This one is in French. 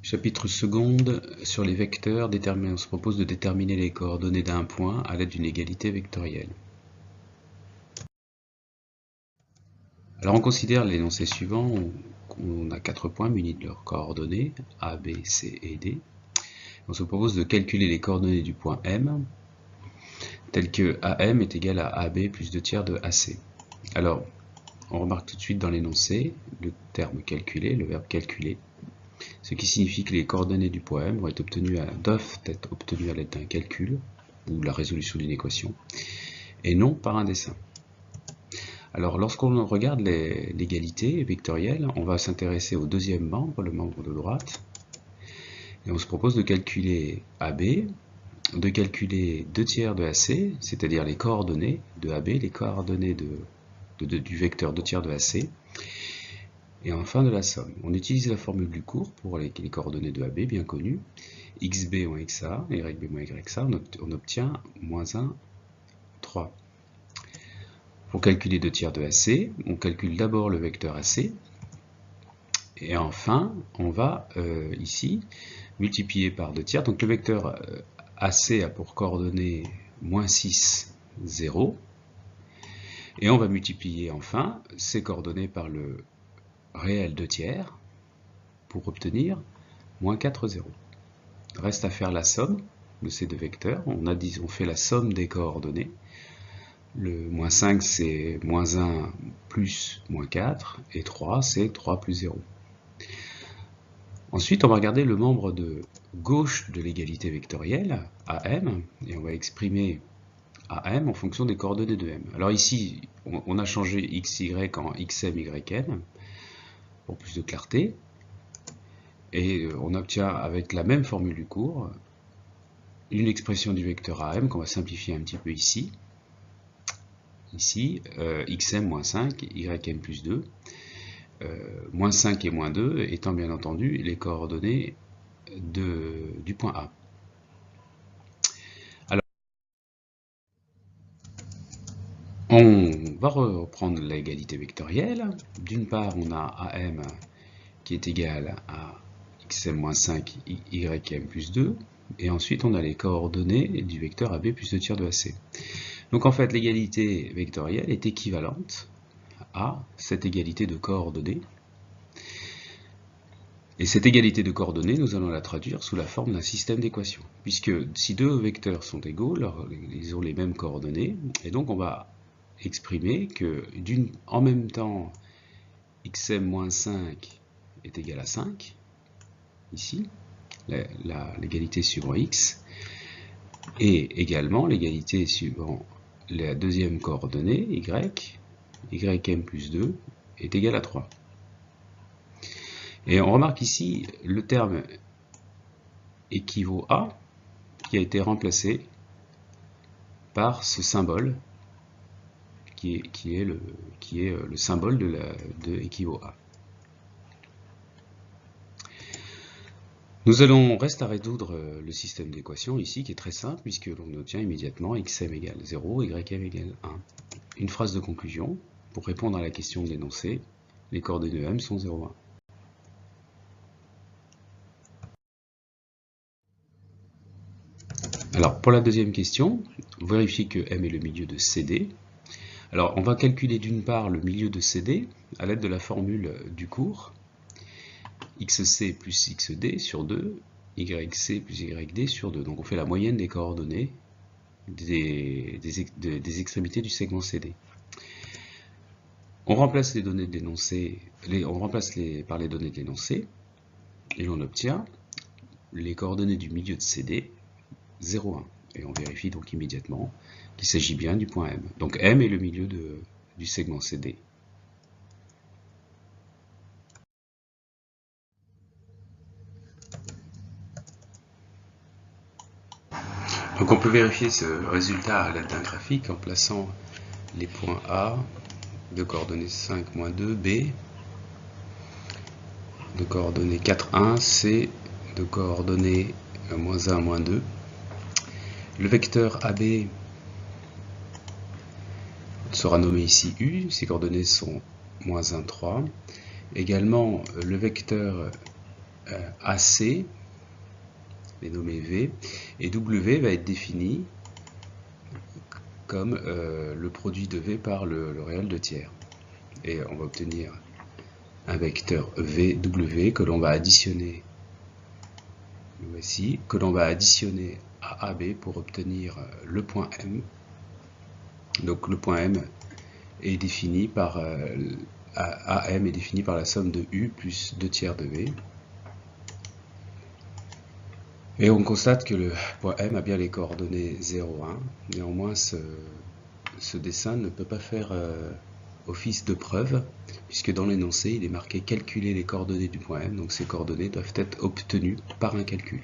Chapitre seconde sur les vecteurs. On se propose de déterminer les coordonnées d'un point à l'aide d'une égalité vectorielle. Alors on considère l'énoncé suivant. On a 4 points munis de leurs coordonnées A, B, C et D. On se propose de calculer les coordonnées du point M tel que AM est égal à AB plus 2 tiers de AC. Alors on remarque tout de suite dans l'énoncé le terme calculer, le verbe calculer, ce qui signifie que les coordonnées du point M doivent être obtenues à l'aide d'un calcul ou la résolution d'une équation et non par un dessin. Alors lorsqu'on regarde l'égalité vectorielle, on va s'intéresser au deuxième membre, le membre de droite, et on se propose de calculer AB, de calculer 2 tiers de AC, c'est-à-dire les coordonnées de AB, les coordonnées du vecteur 2 tiers de AC, et enfin de la somme. On utilise la formule du cours pour les coordonnées de AB, bien connues, xb moins xa, yb moins yxa, on obtient moins 1, 3. Pour calculer 2 tiers de AC, on calcule d'abord le vecteur AC, et enfin, on va ici multiplier par 2 tiers. Donc le vecteur AC a pour coordonnées moins 6, 0, et on va multiplier enfin ces coordonnées par le réel 2 tiers pour obtenir moins 4, 0. Reste à faire la somme de ces deux vecteurs. On fait la somme des coordonnées. Le moins 5 c'est moins 1 plus moins 4 et 3 c'est 3 plus 0. Ensuite on va regarder le membre de gauche de l'égalité vectorielle AM et on va exprimer AM en fonction des coordonnées de M. Alors ici on a changé XY en XM YN pour plus de clarté et on obtient avec la même formule du cours une expression du vecteur AM qu'on va simplifier un petit peu ici. Ici, xm moins 5, ym plus 2, moins 5 et moins 2 étant bien entendu les coordonnées du point A. Alors, on va reprendre l'égalité vectorielle. D'une part, on a AM qui est égal à xm moins 5, ym plus 2, et ensuite on a les coordonnées du vecteur AB plus 2 tiers de AC. Donc en fait, l'égalité vectorielle est équivalente à cette égalité de coordonnées. Et cette égalité de coordonnées, nous allons la traduire sous la forme d'un système d'équations. Puisque si deux vecteurs sont égaux, ils ont les mêmes coordonnées, et donc on va exprimer que en même temps, xm-5 est égal à 5, ici, l'égalité suivant x, et également l'égalité suivant la deuxième coordonnée, y, ym plus 2, est égal à 3. Et on remarque ici le terme équivaut à qui a été remplacé par ce symbole qui est le symbole de équivaut à. Reste à résoudre le système d'équations ici qui est très simple puisque l'on obtient immédiatement xm égale 0, ym égale 1. Une phrase de conclusion pour répondre à la question de l'énoncé, les coordonnées de M sont 0, 1. Alors pour la deuxième question, vérifiez que M est le milieu de CD. Alors on va calculer d'une part le milieu de CD à l'aide de la formule du cours, xc plus xd sur 2, yc plus yd sur 2. Donc on fait la moyenne des coordonnées des extrémités du segment CD. On remplace les données de l'énoncé, par les données de l'énoncé, et on obtient les coordonnées du milieu de CD, 0, 1. Et on vérifie donc immédiatement qu'il s'agit bien du point M. Donc M est le milieu du segment CD. Donc on peut vérifier ce résultat à l'aide d'un graphique en plaçant les points A de coordonnées 5, moins 2, B, de coordonnées 4, 1, C, de coordonnées moins 1, moins 2. Le vecteur AB sera nommé ici U, ses coordonnées sont moins 1, 3. Également, le vecteur AC est nommé V, et W va être défini comme le produit de V par le réel de tiers. Et on va obtenir un vecteur VW que l'on va additionner, voici, que l'on va additionner à AB pour obtenir le point M. Donc le point M est défini par AM est défini par la somme de U plus 2 tiers de V. Et on constate que le point M a bien les coordonnées 0, 1. Néanmoins, ce dessin ne peut pas faire office de preuve, puisque dans l'énoncé, il est marqué calculer les coordonnées du point M, donc ces coordonnées doivent être obtenues par un calcul.